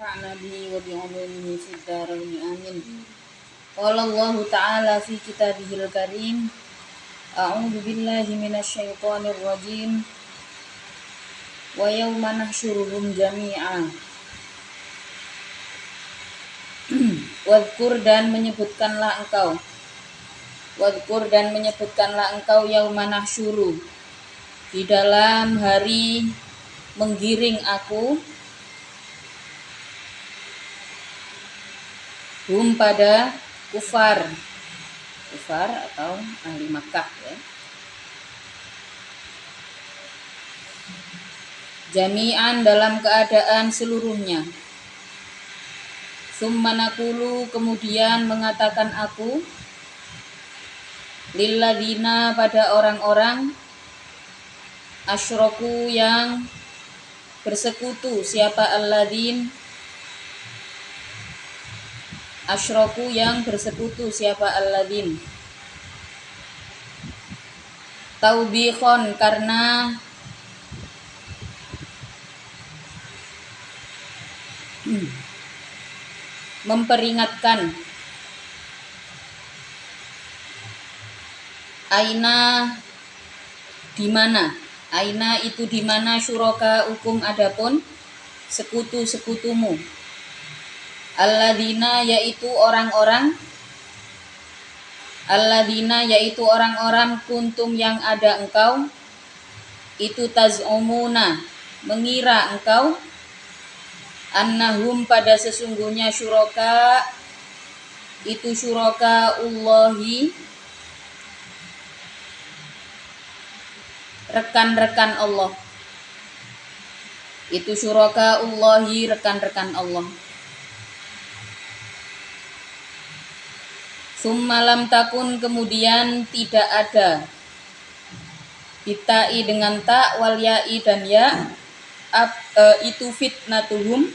ونفعنا به وبعلومه في الدارين آمين. قال الله تعالى في كتابه الكريم: أعوذ بالله من الشيطان الرجيم ويوم نحشرهم جميعا. Wadkur dan menyebutkanlah engkau yauma nahsyuru, di dalam hari menggiring aku, hum pada kufar atau ahli Makkah ya. Jami'an dalam keadaan seluruhnya. Summa naqulu, kemudian mengatakan aku, lilladzina, pada orang-orang, asyraku, yang bersekutu. Siapa alladzin? Asyraku, yang bersekutu. Siapa alladzin? Taubikhon, karena memperingatkan. Aina, di mana? Aina itu di mana, syuraka hukum, adapun sekutu-sekutumu. Alladzina, yaitu orang-orang kuntum, yang ada engkau, itu taz'umuna, mengira engkau, annahum, pada sesungguhnya syuraka, itu syuraka Allahi, rekan-rekan Allah. Itu syuraka Allahi, rekan-rekan Allah. Summa lam takun, kemudian tidak ada, bitai dengan ta, wal ya'i dan ya, itu fitnatuhum,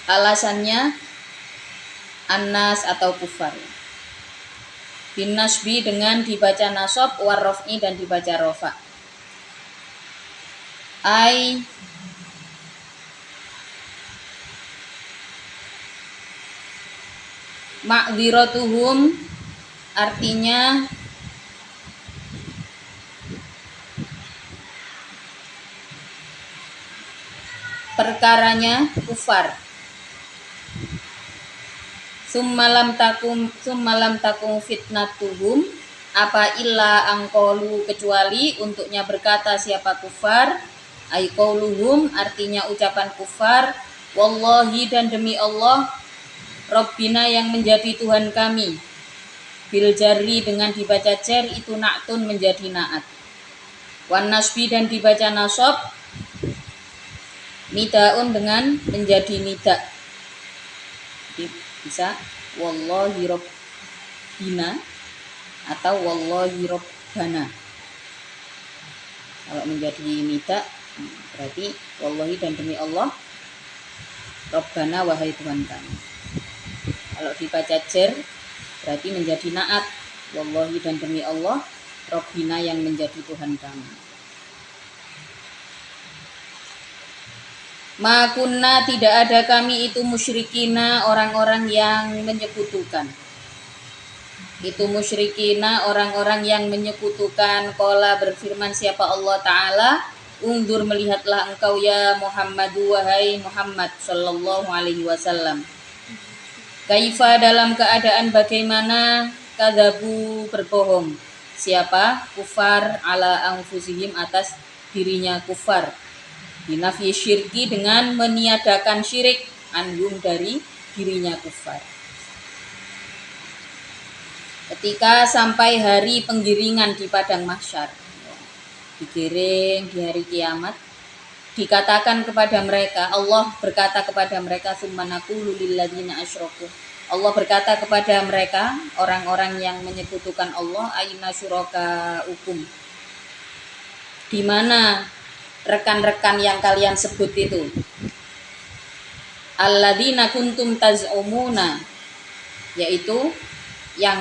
alasannya annas atau kufar. Bin nasbi, dengan dibaca nasab, warrof'i, dan dibaca rofa. Ai, ma'dziratuhum, artinya perkaranya kufar. Summalam takum fitnatuhum, apa illa angkolu, kecuali untuknya berkata siapa kufar, ay qauluhum, artinya ucapan kufar, wallahi, dan demi Allah, Rabbina, yang menjadi Tuhan kami. Bil jarri, dengan dibaca jar, itu na'tun, menjadi na'at. Wan nasbi, dan dibaca nasab, nidaun, dengan menjadi nida. Bisa wallahi rabbina atau wallahi rabbana. Kalau menjadi nida berarti wallahi, dan demi Allah, rabbana, wahai Tuhan kami. Kalau dibaca jar berarti menjadi naat, wallahi, dan demi Allah, rabbina, yang menjadi Tuhan kami. Ma kunna, tidak ada kami itu musyrikina, orang-orang yang menyekutukan. Itu musyrikina, orang-orang yang menyekutukan. Qala, berfirman siapa Allah Ta'ala, undur, melihatlah engkau ya Muhammadu, wahai Muhammad sallallahu alaihi wasallam. Kaifa, dalam keadaan bagaimana, kadzabu, berbohong. Siapa? Kufar, ala anfusihim, atas dirinya kufar. Binafi syirki, dengan meniadakan syirik, anhum, dari dirinya kufar. Ketika sampai hari penggiringan di padang mahsyar, digiring di hari kiamat, dikatakan kepada mereka, Allah berkata kepada mereka, summa naqulu lilladzina asyraku, Allah berkata kepada mereka, orang-orang yang menyekutukan Allah, aina syuraka ukum, di mana rekan-rekan yang kalian sebut itu, alladzina kuntum taz'umuna, yaitu yang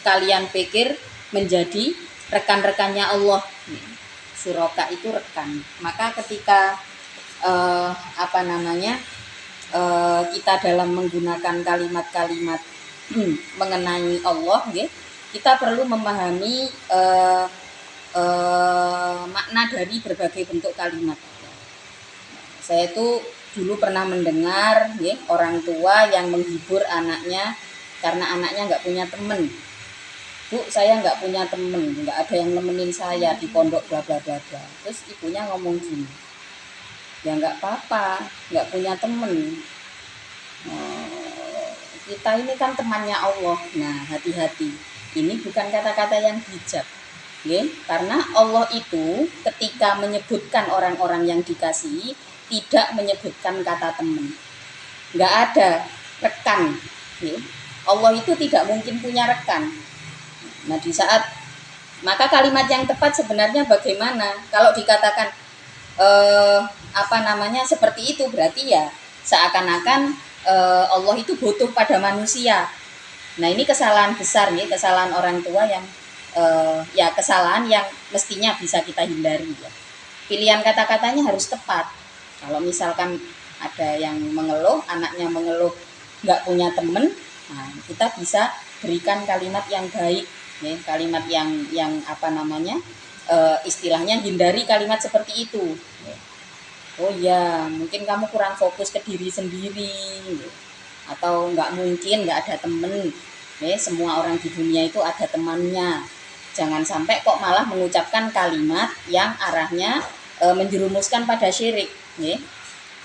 kalian pikir menjadi rekan-rekannya Allah. Syuraka itu rekan. Maka ketika kita dalam menggunakan kalimat-kalimat mengenai Allah, kita perlu memahami makna dari berbagai bentuk kalimat. Saya itu dulu pernah mendengar orang tua yang menghibur anaknya karena anaknya nggak punya temen. Bu, saya nggak punya temen, nggak ada yang nemenin saya di pondok bla bla bla bla. Terus ibunya ngomong gini, ya nggak apa-apa, nggak punya temen. Kita ini kan temannya Allah. Nah, hati-hati. Ini bukan kata-kata yang bijak. Karena Allah itu ketika menyebutkan orang-orang yang dikasihi tidak menyebutkan kata teman. Nggak ada rekan. Allah itu tidak mungkin punya rekan. Nah, di saat maka kalimat yang tepat sebenarnya bagaimana? Kalau dikatakan seperti itu berarti ya seakan-akan Allah itu butuh pada manusia. Nah, ini kesalahan besar kesalahan orang tua yang kesalahan yang mestinya bisa kita hindari ya. Pilihan kata-katanya harus tepat. Kalau misalkan ada yang mengeluh, anaknya mengeluh nggak punya temen, nah, kita bisa berikan kalimat yang baik, kalimat yang istilahnya hindari kalimat seperti itu. Oh ya, mungkin kamu kurang fokus ke diri sendiri, atau nggak mungkin nggak ada temen. Semua orang di dunia itu ada temannya. Jangan sampai kok malah mengucapkan kalimat yang arahnya menjerumuskan pada syirik.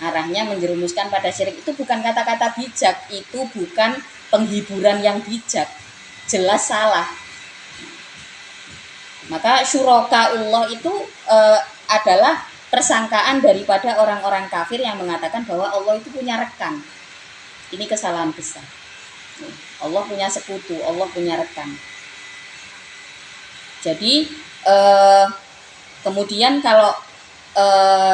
Arahnya menjerumuskan pada syirik itu bukan kata-kata bijak, itu bukan penghiburan yang bijak, jelas salah. Maka syurakaullah itu adalah persangkaan daripada orang-orang kafir yang mengatakan bahwa Allah itu punya rekan. Ini kesalahan besar. Allah punya sekutu, Allah punya rekan. Jadi kemudian kalau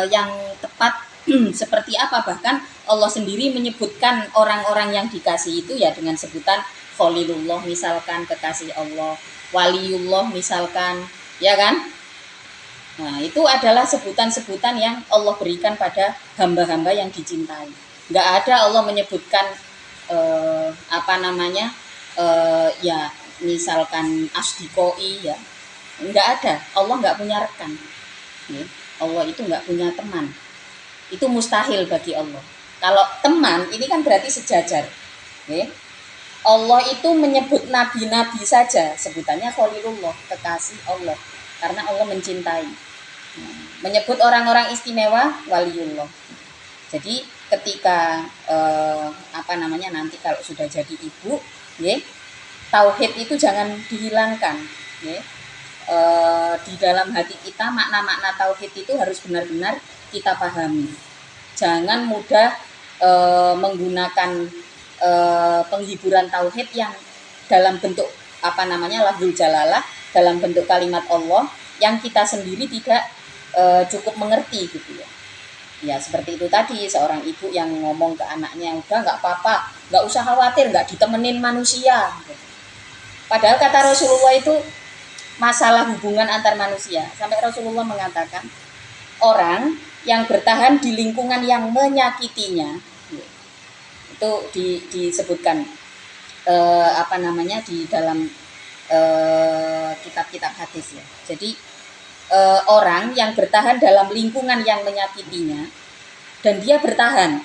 yang tepat seperti apa, bahkan Allah sendiri menyebutkan orang-orang yang dikasih itu ya dengan sebutan Khalilullah misalkan, kekasih Allah, Waliullah misalkan, ya kan? Nah, itu adalah sebutan-sebutan yang Allah berikan pada hamba-hamba yang dicintai. Nggak ada Allah menyebutkan ya misalkan asdikoi ya, nggak ada. Allah nggak punya rekan. Allah itu nggak punya teman. Itu mustahil bagi Allah. Kalau teman ini kan berarti sejajar. Allah itu menyebut nabi-nabi saja sebutannya Khalilullah, kekasih Allah, karena Allah mencintai. Menyebut orang-orang istimewa Waliullah. Jadi ketika nanti kalau sudah jadi ibu, tauhid itu jangan dihilangkan. Di dalam hati kita makna-makna tauhid itu harus benar-benar kita pahami. Jangan mudah menggunakan penghiburan tauhid yang dalam bentuk lafzul jalalah, dalam bentuk kalimat Allah yang kita sendiri tidak cukup mengerti gitu ya. Ya seperti itu tadi, seorang ibu yang ngomong ke anaknya, udah nggak apa-apa, nggak usah khawatir, nggak ditemenin manusia. Padahal kata Rasulullah itu masalah hubungan antar manusia. Sampai Rasulullah mengatakan orang yang bertahan di lingkungan yang menyakitinya, itu disebutkan di dalam kitab-kitab hadis ya. Jadi orang yang bertahan dalam lingkungan yang menyakitinya dan dia bertahan,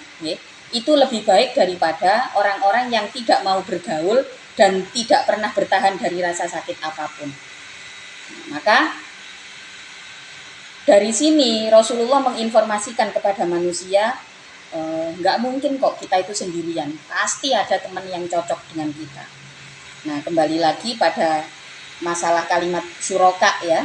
itu lebih baik daripada orang-orang yang tidak mau bergaul dan tidak pernah bertahan dari rasa sakit apapun. Maka dari sini Rasulullah menginformasikan kepada manusia, nggak mungkin kok kita itu sendirian, pasti ada teman yang cocok dengan kita. Nah, kembali lagi pada masalah kalimat syuraka ya.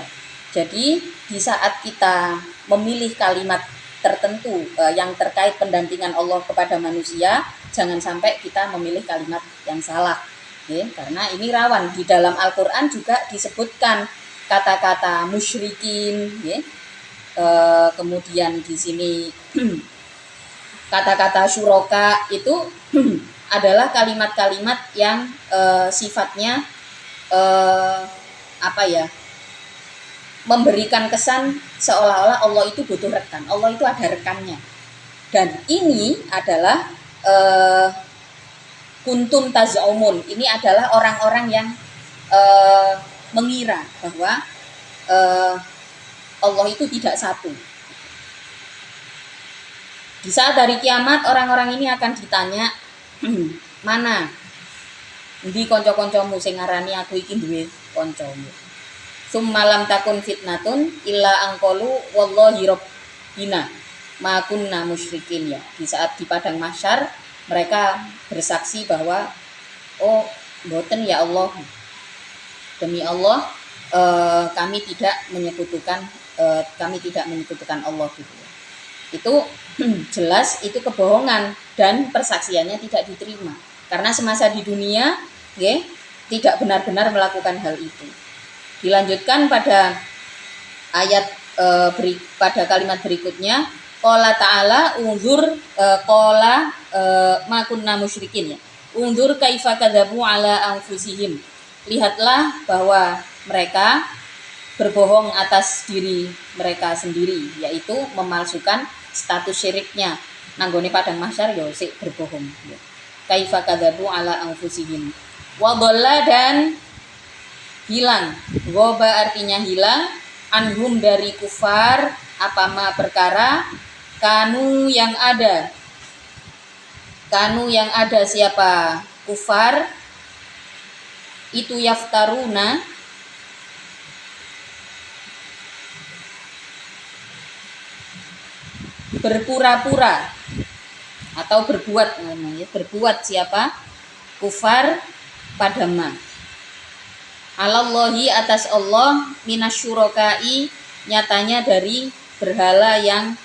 Jadi di saat kita memilih kalimat tertentu yang terkait pendampingan Allah kepada manusia, jangan sampai kita memilih kalimat yang salah. Karena ini rawan. Di dalam Al-Quran juga disebutkan kata-kata musyrikin, kemudian di sini kata-kata syuraka itu adalah kalimat-kalimat yang sifatnya memberikan kesan seolah-olah Allah itu butuh rekan. Allah itu ada rekannya. Dan ini adalah eh, kuntum tazaumun, ini adalah orang-orang yang mengira bahwa Allah itu tidak satu. Di saat hari kiamat orang-orang ini akan ditanya, mana ndi kanca-kancamu sing ngarani aku iki duwe kancamu. Summalam takun fitnatun illa angqalu wallahi rabbina ma kunna musyrikin, ya. Di saat di padang mahsyar mereka bersaksi bahwa oh mboten ya Allah, demi Allah kami tidak menyekutukan Allah gitu ya. Itu jelas itu kebohongan dan persaksiannya tidak diterima karena semasa di dunia tidak benar-benar melakukan hal itu. Dilanjutkan pada ayat pada kalimat berikutnya, qala ta'ala unzur qala ma kunna musyrikin, ya. Unzur kaifa kadzabu ala anfusihim. Lihatlah bahwa mereka berbohong atas diri mereka sendiri, yaitu memalsukan status syiriknya. Nanggone padang mahsyar ya sik berbohong. Kaifa kadzabu ala anfusihim. Wa dhalla, dan hilang. Goba artinya hilang, anhum dari kufar apa ma perkara kanu yang ada siapa kufar itu yaftaruna berpura-pura atau berbuat siapa kufar pada ma alallahi atas Allah minasyurokai, nyatanya dari berhala yang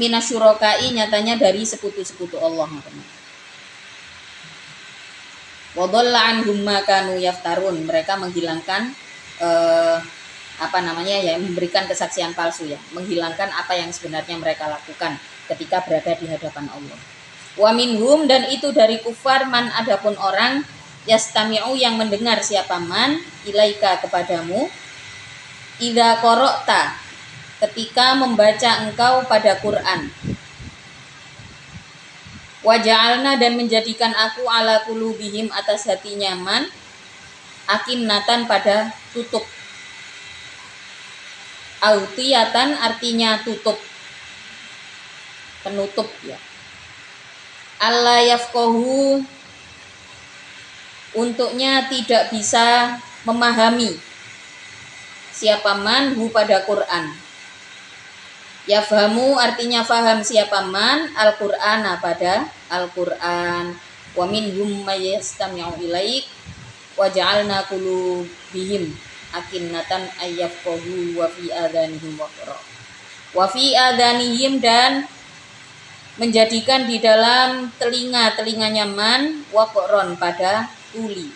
minasyurokai, nyatanya dari sekutu-sekutu Allah. Wadalla anhum ma kanu yaftarun, mereka menghilangkan memberikan kesaksian palsu, ya, menghilangkan apa yang sebenarnya mereka lakukan ketika berada di hadapan Allah. Wa minhum, dan itu dari kufar, man adapun orang yastami'u yang mendengar siapa man ilaika kepadamu, idza qara'ta ketika membaca engkau pada Quran, waja'alna, dan menjadikan aku ala qulubihim atas hatinya man akinnatan pada tutup, autiyatan artinya tutup, penutup, ya. Alla yafqahu, untuknya tidak bisa memahami siapa man hu pada Quran. Yafhamu artinya faham siapa man Al-Qur'ana pada Al-Qur'an. Wa minhum may yastami'u ilaik wa ja'alna qulubihim akinnatan ayyafqahu wa fi adhanihim waqra. Wa fi adhanihim, dan menjadikan di dalam telinganya man waqron pada tuli.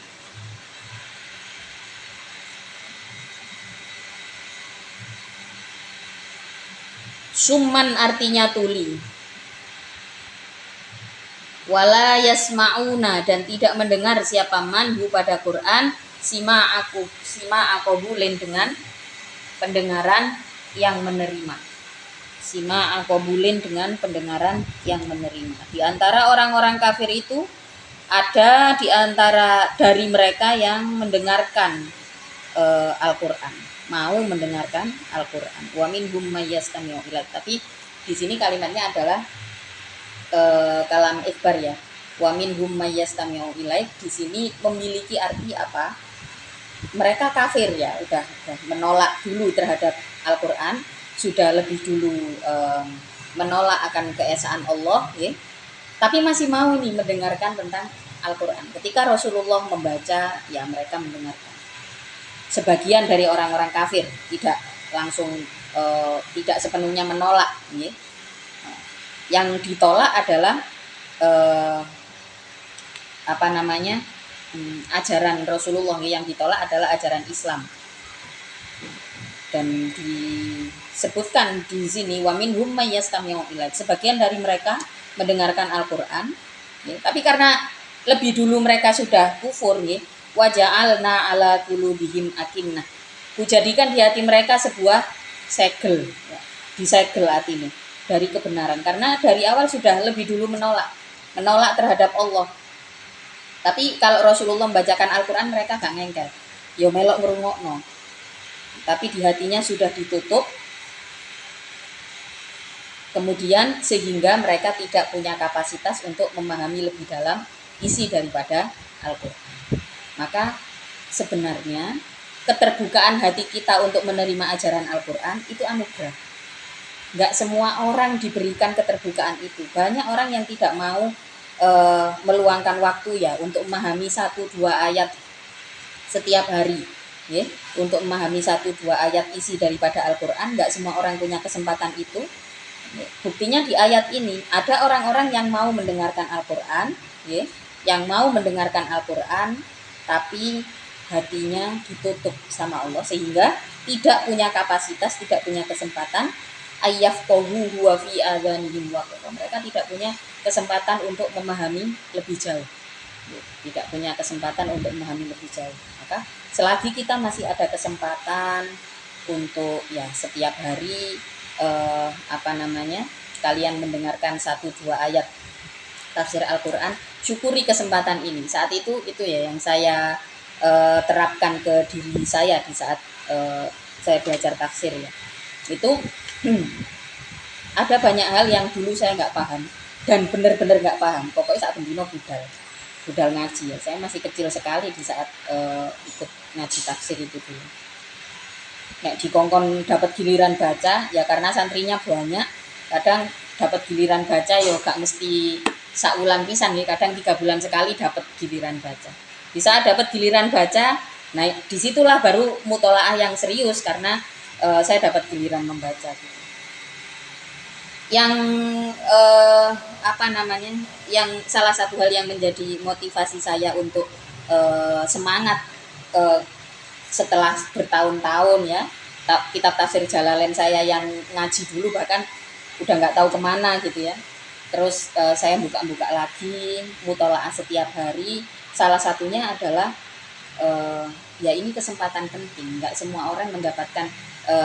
Summan artinya tuli. Wala yasma'una, dan tidak mendengar siapa man hu pada Quran sima aqabulin, dengan pendengaran yang menerima. Sima aqabulin, dengan pendengaran yang menerima. Di antara orang-orang kafir itu ada di antara dari mereka yang mendengarkan Al-Qur'an, mau mendengarkan Al-Qur'an. Wa minhum may yastami'u ilaik. Tapi di sini kalimatnya adalah kalam ikhbar, ya. Wa minhum may yastami'u ilaik di sini memiliki arti apa? Mereka kafir, ya, udah menolak dulu terhadap Al-Qur'an, sudah lebih dulu menolak akan keesaan Allah, ya. Tapi masih mau nih mendengarkan tentang Al-Qur'an. Ketika Rasulullah membaca, ya mereka mendengarkan. Sebagian dari orang-orang kafir tidak langsung tidak sepenuhnya menolak, ya. Yang ditolak adalah ajaran Rasulullah, yang ditolak adalah ajaran Islam. Dan disebutkan di sini wa minhum may yastami'u ilaik, sebagian dari mereka mendengarkan Al-Qur'an, ya. Tapi karena lebih dulu mereka sudah kufur, ya, waja'alna ala qulubihim akinnah, kujadikan di hati mereka sebuah segel, ya, disegel hatinya. dari kebenaran, karena dari awal sudah lebih dulu menolak terhadap Allah. Tapi kalau Rasulullah membacakan Al-Quran mereka gak ngengkel, yo melok ngrungokno, tapi di hatinya sudah ditutup. Kemudian sehingga mereka tidak punya kapasitas untuk memahami lebih dalam isi daripada Al-Quran. Maka sebenarnya keterbukaan hati kita untuk menerima ajaran Al-Quran itu anugerah. Nggak semua orang diberikan keterbukaan itu. Banyak orang yang tidak mau meluangkan waktu ya untuk memahami 1-2 ayat setiap hari. Ya, untuk memahami 1-2 ayat isi daripada Al-Quran, nggak semua orang punya kesempatan itu. Buktinya di ayat ini ada orang-orang yang mau mendengarkan Al-Quran, ya, yang mau mendengarkan Al-Quran, tapi hatinya ditutup sama Allah sehingga tidak punya kapasitas, tidak punya kesempatan ayyafqahu huwa fi adhanihim waqra. Mereka tidak punya kesempatan untuk memahami lebih jauh. Tidak punya kesempatan untuk memahami lebih jauh. Maka selagi kita masih ada kesempatan untuk ya setiap hari kalian mendengarkan 1-2 ayat tafsir Al-Quran, syukuri kesempatan ini. Saat itu ya yang saya terapkan ke diri saya di saat saya belajar tafsir ya. Itu ada banyak hal yang dulu saya nggak paham dan benar-benar nggak paham. Pokoknya saat bendino budal ngaji ya. Saya masih kecil sekali di saat ikut ngaji tafsir itu dulu. Nek dikongkon dapat giliran baca ya karena santrinya banyak, kadang dapat giliran baca ya gak mesti saulan pisan ya, kadang 3 bulan sekali dapat giliran baca. Di saat dapat giliran baca, nah disitulah baru mutolaah yang serius karena saya dapat giliran membaca gitu. Yang yang salah satu hal yang menjadi motivasi saya untuk semangat setelah bertahun-tahun ya, kitab tafsir Jalalain saya yang ngaji dulu bahkan udah nggak tahu kemana gitu ya. Terus saya buka-buka lagi mutolaah setiap hari. Salah satunya adalah ya ini kesempatan penting. Nggak semua orang mendapatkan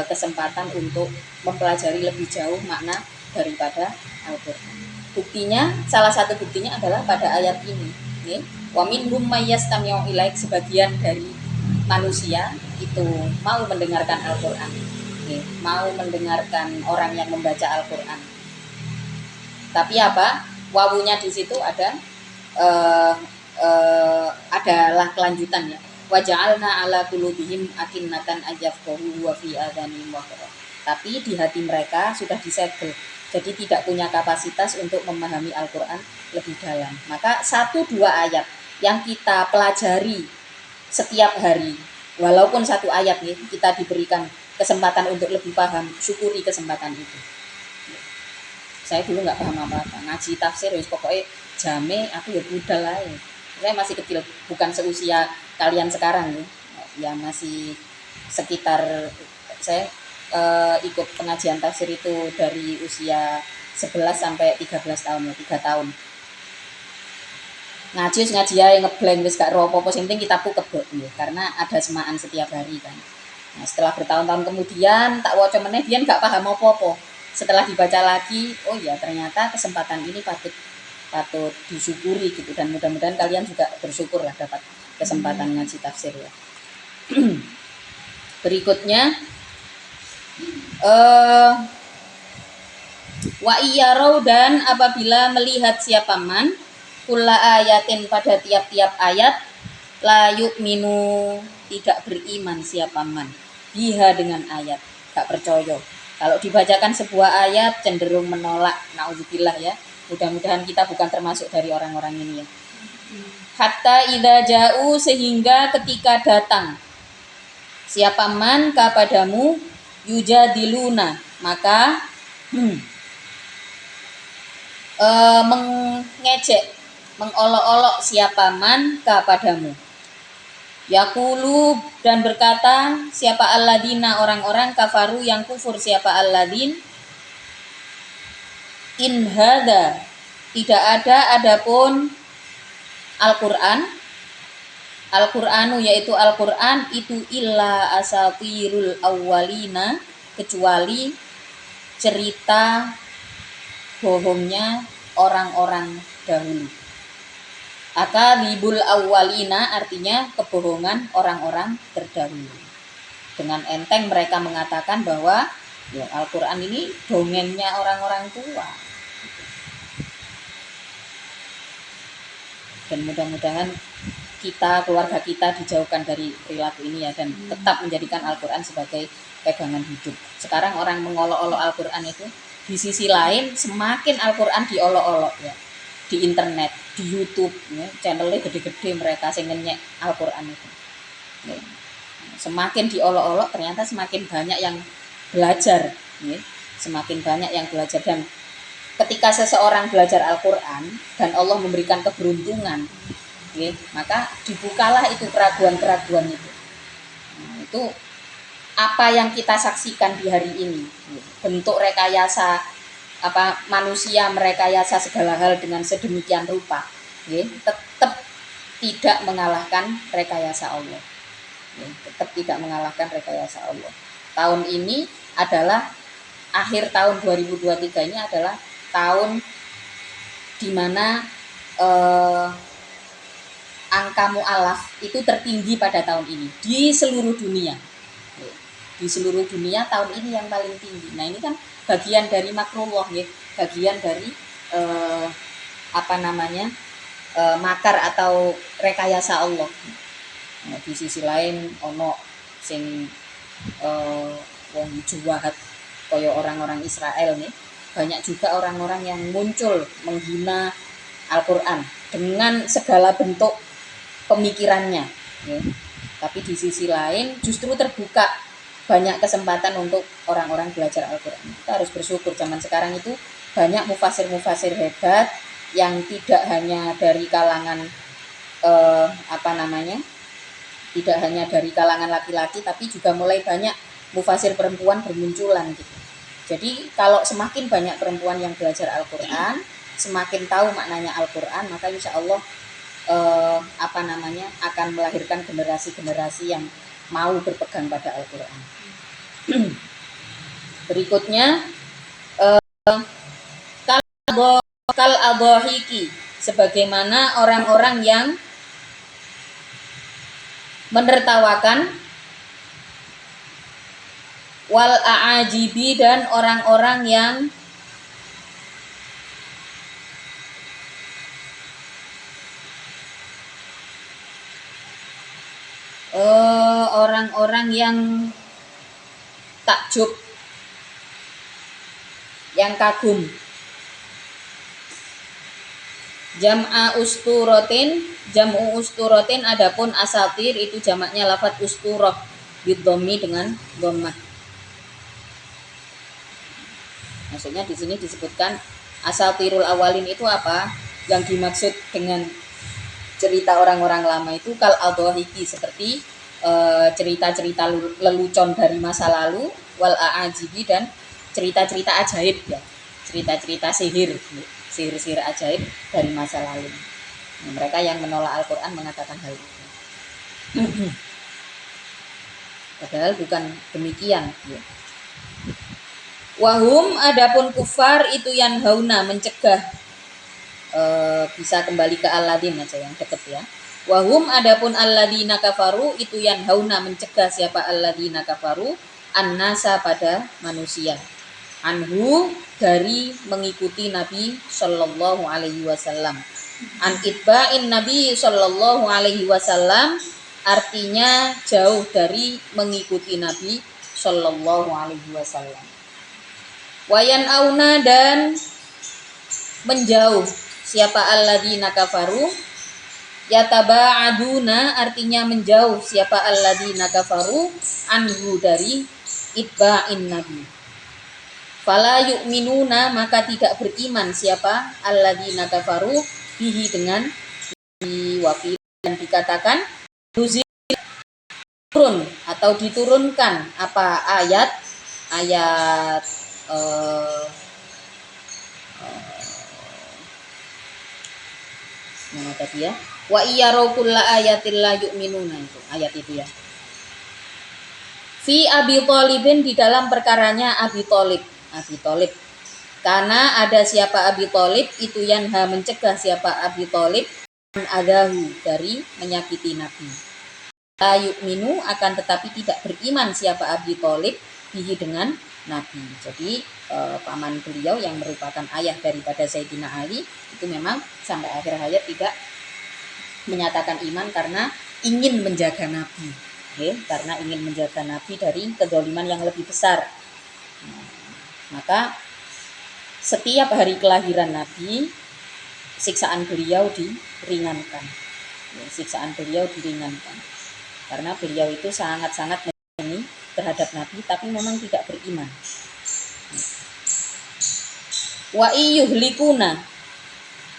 kesempatan untuk mempelajari lebih jauh makna daripada Al-Quran. Buktinya, salah satu buktinya adalah pada ayat ini. Wa minhum may yastami'u ilaik, sebagian dari manusia itu mau mendengarkan Al-Quran, mau mendengarkan orang yang membaca Al-Quran. Tapi apa? Wawunya di situ adalah kelanjutannya. Waja'alna ala qulubihim akinnatan ayyafqahu wa fi adhanihim waqra. Tapi di hati mereka sudah disegel, jadi tidak punya kapasitas untuk memahami Al-Quran lebih dalam. Maka 1-2 ayat yang kita pelajari setiap hari, walaupun 1 ayat nih, kita diberikan kesempatan untuk lebih paham, syukuri kesempatan itu. Saya dulu nggak paham apa-apa, ngaji tafsir wis pokoknya jame aku ya budal lah. Saya masih kecil, bukan seusia kalian sekarang ya masih sekitar saya ikut pengajian tafsir itu dari usia 11 sampai 13 tahun ya, 3 tahun. Ngaji aja ngeblank wis gak ro apa-apa, sing penting kitabku kebek ya, karena ada semaan setiap hari kan. Nah, setelah bertahun-tahun kemudian tak waca meneh biyen gak paham apa-apa. Setelah dibaca lagi, oh ya ternyata kesempatan ini patut disyukuri gitu, dan mudah-mudahan kalian juga bersyukur lah dapat kesempatan ngaji tafsir ya. Berikutnya wa iyarau, dan apabila melihat siapa man kulla ayatin, pada tiap-tiap ayat, la yu'minu, tidak beriman siapa man biha, dengan ayat, gak percaya. Kalau dibacakan sebuah ayat cenderung menolak, naudzubillah ya. Mudah-mudahan kita bukan termasuk dari orang-orang ini ya. Hatta idza ja'u, sehingga ketika datang siapa man kepadamu, yujadiluna, maka mengejek, mengolok-olok siapa man kepadamu. Yaqulu, dan berkata siapa alladzina, orang-orang kafaru yang kufur, siapa alladzin, in hadza, tidak ada adapun Al-Qur'anu, yaitu Al-Qur'an itu, illa asatirul awwalina, kecuali cerita bohongnya orang-orang dahulu. Akadzibul awwalina artinya kebohongan orang-orang terdahulu. Dengan enteng mereka mengatakan bahwa ya, Al-Quran ini dongengnya orang-orang tua. Dan mudah-mudahan kita, keluarga kita dijauhkan dari perilaku ini ya, dan tetap menjadikan Al-Quran sebagai pegangan hidup. Sekarang orang mengolok-olok Al-Quran itu, di sisi lain semakin Al-Quran diolok-olok ya, di internet, di YouTube ya, channelnya gede-gede mereka sing ngenyek Al-Quran itu ya. Semakin diolok-olok ternyata semakin banyak yang belajar ya. Semakin banyak yang belajar, dan ketika seseorang belajar Al-Quran dan Allah memberikan keberuntungan ya, maka dibukalah itu keraguan-keraguan itu. Nah, itu apa yang kita saksikan di hari ini, bentuk rekayasa apa manusia merekayasa segala hal dengan sedemikian rupa, tetap tidak mengalahkan rekayasa Allah. Tetap tidak mengalahkan rekayasa Allah. Tahun ini adalah akhir tahun 2023 ini adalah tahun di mana angka mu'alaf itu tertinggi pada tahun ini di seluruh dunia. Di seluruh dunia tahun ini yang paling tinggi. Nah, ini kan bagian dari makrullah ya, bagian dari makar atau rekayasa Allah. Nah, di sisi lain ono sing wong jahat kaya orang-orang Israel nih, banyak juga orang-orang yang muncul menghina Al-Quran dengan segala bentuk pemikirannya ya. Tapi di sisi lain justru terbuka banyak kesempatan untuk orang-orang belajar Al-Quran. Kita harus bersyukur zaman sekarang itu banyak mufasir-mufasir hebat yang tidak hanya dari kalangan tidak hanya dari kalangan laki-laki, tapi juga mulai banyak mufasir perempuan bermunculan gitu. Jadi kalau semakin banyak perempuan yang belajar Al-Quran, semakin tahu maknanya Al-Quran, maka insya Allah akan melahirkan generasi-generasi yang mau berpegang pada Al-Quran. Berikutnya kal adhahiki, sebagaimana orang-orang yang menertawakan, wal a'ajibi, dan orang-orang yang takjub, yang kagum. Jam'u usturatin, adapun asatir itu jamaknya lafadz usturah bidhammi dengan dhammah. Maksudnya di sini disebutkan asatirul awalin itu apa? Yang dimaksud dengan cerita orang-orang lama itu kal adhahiki, seperti cerita-cerita lelucon dari masa lalu, wal a'ajibi, dan cerita-cerita ajaib ya, cerita-cerita sihir ajaib dari masa lalu. Nah, mereka yang menolak Al-Quran mengatakan hal itu. Padahal bukan demikian ya. Wahum, adapun kufar itu yang hauna, mencegah, bisa kembali ke alladin aja yang deket ya. Wahum, adapun alladina kafaru itu yang hauna, mencegah siapa alladina kafaru, annasa, pada manusia, anhu, dari mengikuti Nabi Shallallahu Alaihi Wasallam. An itba'in Nabi Shallallahu Alaihi Wasallam artinya jauh dari mengikuti Nabi Shallallahu Alaihi Wasallam. Wayan auna, dan menjauh siapa alladzina kafaru, yataba'aduna artinya menjauh siapa alladzina kafaru, anhu, dari itba'in Nabi. Fala yu'minuna, maka tidak beriman siapa alladzina kafaru bihi, dengan wafi, dan dikatakan turun atau diturunkan apa ayat mana tadi ya, wa iyyaru kulla ayatin la yu'minuna, itu ayat itu ya. Fi Abi Thalibin, di dalam perkaranya Abi Thalib Karena ada siapa Abi Thalib itu yanha mencegah siapa Abi Thalib adahu dari menyakiti Nabi. La yu'minu akan tetapi tidak beriman siapa Abi Thalib bihi dengan Nabi. Jadi paman beliau yang merupakan ayah daripada Sayyidina Ali itu memang sampai akhir hayat tidak menyatakan iman karena ingin menjaga Nabi. Karena ingin menjaga Nabi dari kezaliman yang lebih besar. Maka setiap hari kelahiran Nabi, siksaan beliau diringankan. Siksaan beliau diringankan. Karena beliau itu sangat-sangat menyayangi terhadap Nabi, tapi memang tidak beriman. Wa iyyuhlikuna,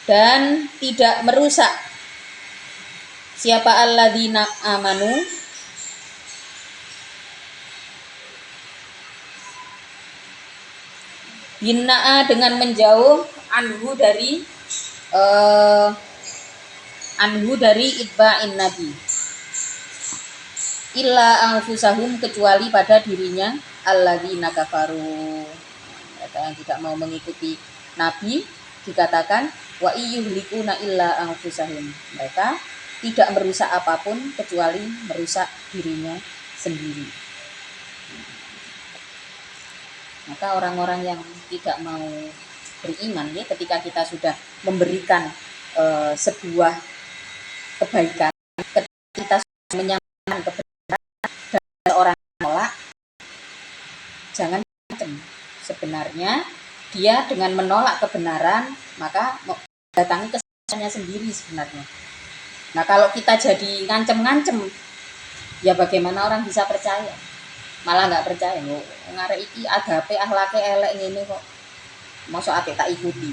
dan tidak merusak siapa alladzina amanu binna'a dengan menjauh anhu dari itba'in nabi illa anfusahum kecuali pada dirinya alladzina kafaru, mereka yang tidak mau mengikuti nabi dikatakan wa iyyuhlikuna illa anfusahum, mereka tidak merusak apapun kecuali merusak dirinya sendiri. Maka orang-orang yang tidak mau beriman ketika kita sudah memberikan sebuah kebaikan, ketika kita sudah menyampaikan kebenaran dan orang menolak, jangan macam. Sebenarnya dia dengan menolak kebenaran maka datangi kesalahannya sendiri sebenarnya. Nah kalau kita jadi ngancem-ngancem, ya bagaimana orang bisa percaya? Malah nggak percaya loh, ngarek iki agape ahlake elek ngene kok mosok apik tak ikuti.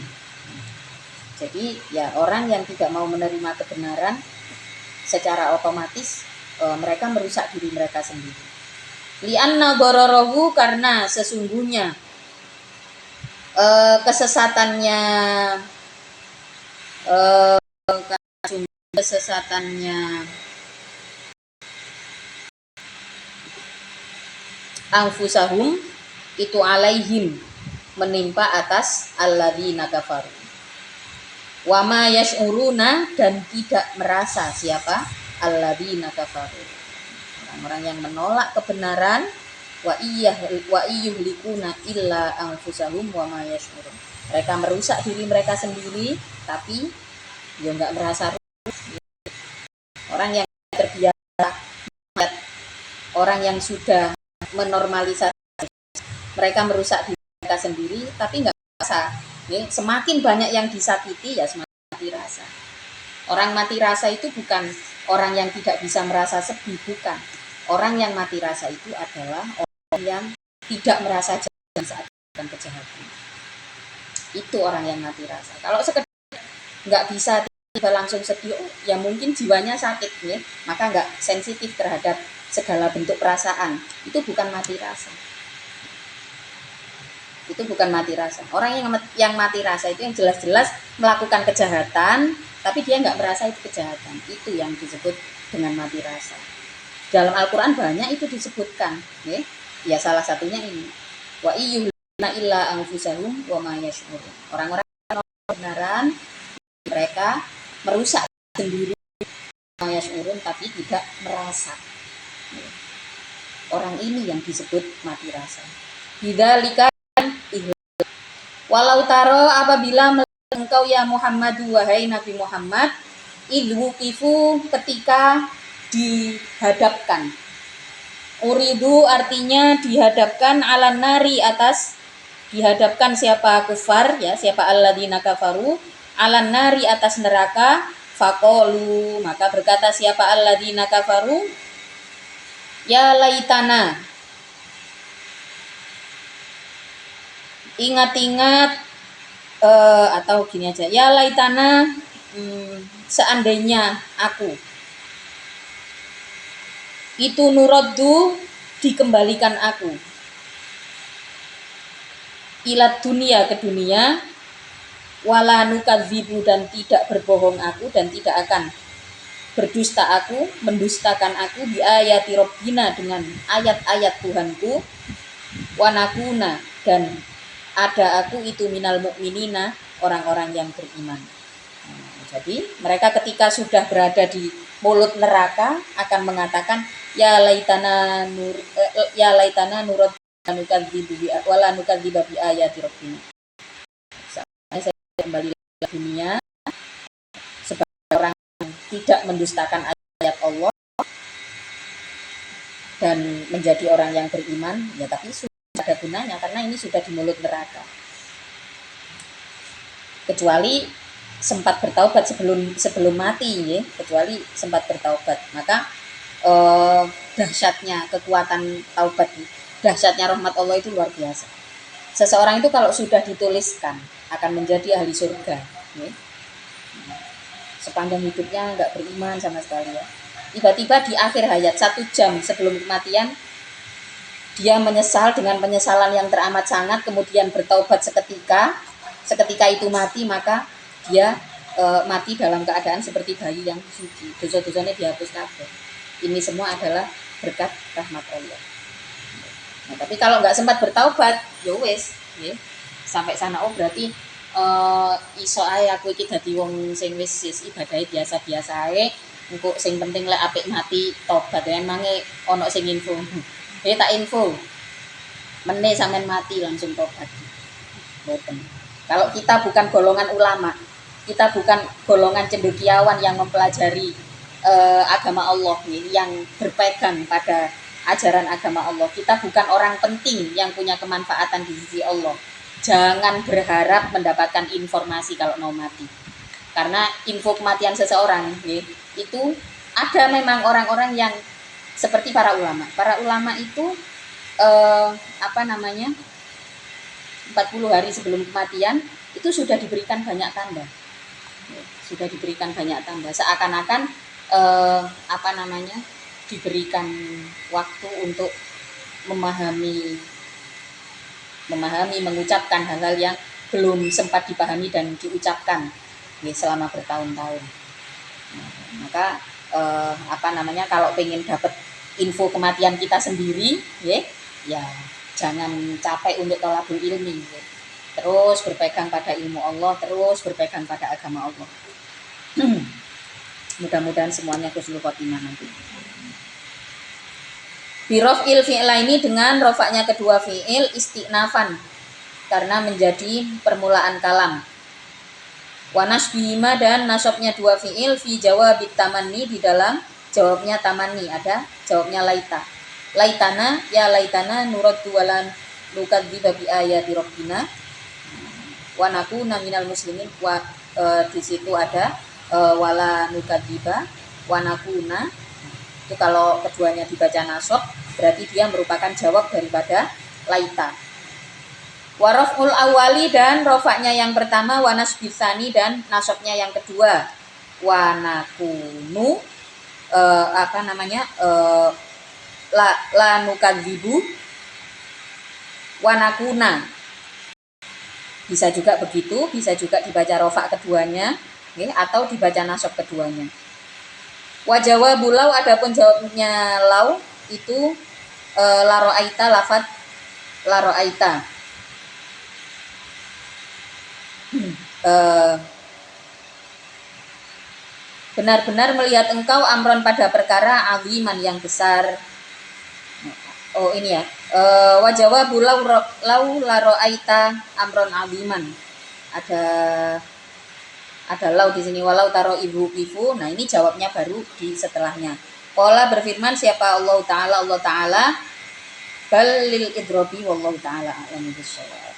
Jadi ya orang yang tidak mau menerima kebenaran secara otomatis mereka merusak diri mereka sendiri. Li'anna dararahu, karena sesungguhnya kesesatannya anfusahum itu alaihim menimpa atas alladzina kafaru. Wa ma yash'uruna, dan tidak merasa siapa alladzina kafaru, orang-orang yang menolak kebenaran. Wa iyyuhlikuna illa anfusahum wa ma yash'urun, mereka merusak diri mereka sendiri tapi ya enggak merasa. Orang yang terbiasa, orang yang sudah menormalisasi, mereka merusak diri mereka sendiri tapi nggak rasa. Semakin banyak yang disakiti ya semakin mati rasa. Orang mati rasa itu bukan orang yang tidak bisa merasa sedih, bukan. Orang yang mati rasa itu adalah orang yang tidak merasa jahat saat melakukan kejahatan. Itu orang yang mati rasa. Kalau sekedar nggak bisa tiba langsung sedih, ya mungkin jiwanya sakit maka nggak sensitif terhadap segala bentuk perasaan, itu bukan mati rasa. Itu bukan mati rasa. Orang yang mati rasa itu yang jelas-jelas melakukan kejahatan tapi dia nggak merasa itu kejahatan, itu yang disebut dengan mati rasa. Dalam Al-Quran banyak itu disebutkan ya salah satunya ini, wa iyyuhlikuna illa anfusahum wa ma yash'urun, orang-orang yang kebenaran mereka merusak sendiri ma yash'urun tapi tidak merasa. Orang ini yang disebut mati rasa. Bidzalika, walau taro apabila engkau ya Muhammad, wahai Nabi Muhammad, idwuqifu ketika dihadapkan. Uridu artinya dihadapkan alan nari atas, dihadapkan siapa kufar siapa alladzina kafaru alan nari atas neraka. Faqalu, maka berkata siapa alladzina kafaru, ya laitana, ingat-ingat atau gini aja, ya laitana, seandainya aku itu nuraddu, dikembalikan aku, ilat dunia, ke dunia, wala nukadzibu, dan tidak berbohong aku dan tidak akan berdusta aku, mendustakan aku, bi ayati rabbina, dengan ayat-ayat Tuhanku, wa nakuna, dan ada aku itu minal mukminina, orang-orang yang beriman. Jadi mereka ketika sudah berada di mulut neraka akan mengatakan ya laitana ya laitana nurut nukadzibu bi wala nukadziba bi ayati rabbina. Saya kembali ke dunia sebagai orang yang tidak mendustakan ayat Allah dan menjadi orang yang beriman, ya tapi sudah ada gunanya karena ini sudah di mulut neraka. Kecuali sempat bertaubat sebelum mati, ya, kecuali sempat bertaubat, maka dahsyatnya kekuatan taubat, dahsyatnya rahmat Allah itu luar biasa. Seseorang itu kalau sudah dituliskan akan menjadi ahli surga, ya, sepanjang hidupnya nggak beriman sama sekali, ya, tiba-tiba di akhir hayat 1 jam sebelum kematian dia menyesal dengan penyesalan yang teramat sangat, kemudian bertaubat seketika itu mati, maka dia mati dalam keadaan seperti bayi yang suci, dosa-dosanya dihapus kabeh. Ini semua adalah berkat rahmat Allah. Nah, tapi kalau nggak sempat bertaubat, ya wis, ya, sampai sana berarti iso ae aku iki dadi wong sing wis ibadahe biasa-biasa ae, engko sing penting lek apik mati tobat. Emange ono sing info. Tak info. Meneh sampean mati langsung tobat. Mboten. Kalau kita bukan golongan ulama, kita bukan golongan cendekiawan yang mempelajari agama Allah, yang berpegang pada ajaran agama Allah, kita bukan orang penting yang punya kemanfaatan di sisi Allah, jangan berharap mendapatkan informasi kalau mau mati, karena info kematian seseorang itu ada memang orang-orang yang seperti para ulama itu 40 hari sebelum kematian itu sudah diberikan banyak tanda, seakan-akan diberikan waktu untuk memahami mengucapkan hal-hal yang belum sempat dipahami dan diucapkan selama bertahun-tahun. Maka kalau pengen dapat info kematian kita sendiri, ya jangan capek untuk thalabul ilmi, terus berpegang pada ilmu Allah, terus berpegang pada agama Allah. Mudah-mudahan semuanya husnul khotimah nanti. Birofil fi'laini, dengan rofaknya kedua fi'il, istinafan karena menjadi permulaan kalam. Wanas bihima, dan nasobnya dua fi'il fi jawabit tamanni, di dalam jawabnya tamanni ada jawabnya laita. Laitana ya laitana nuraddu walan nukadziba bi ayati rabbina wa nakuna minal muslimin. Di situ ada wala nukadziba wa nakuna. Itu kalau keduanya dibaca nasab berarti dia merupakan jawab daripada laita. Waroful awali, dan rofaknya yang pertama, wanas bisani, dan nasabnya yang kedua, wanakunu la nukadzibu wanakuna. Bisa juga begitu, bisa juga dibaca rofak keduanya, atau dibaca nasab keduanya. Wajawabu lau, adapun jawabnya lau itu laroaita, lafad laroaita. Benar-benar melihat engkau amron pada perkara aziman yang besar. Oh ini ya, wajawabu lau laroaita amron aziman. Ada lau di sini, walau taro ibu kifu. Nah ini jawabnya baru di setelahnya. Qala, berfirman siapa Allah Ta'ala bal lil idrobi wallahu ta'ala a'lam bishawab.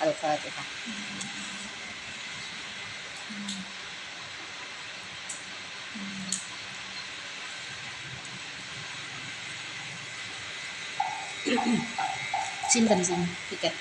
Al-Fatihah. Simpen tiket.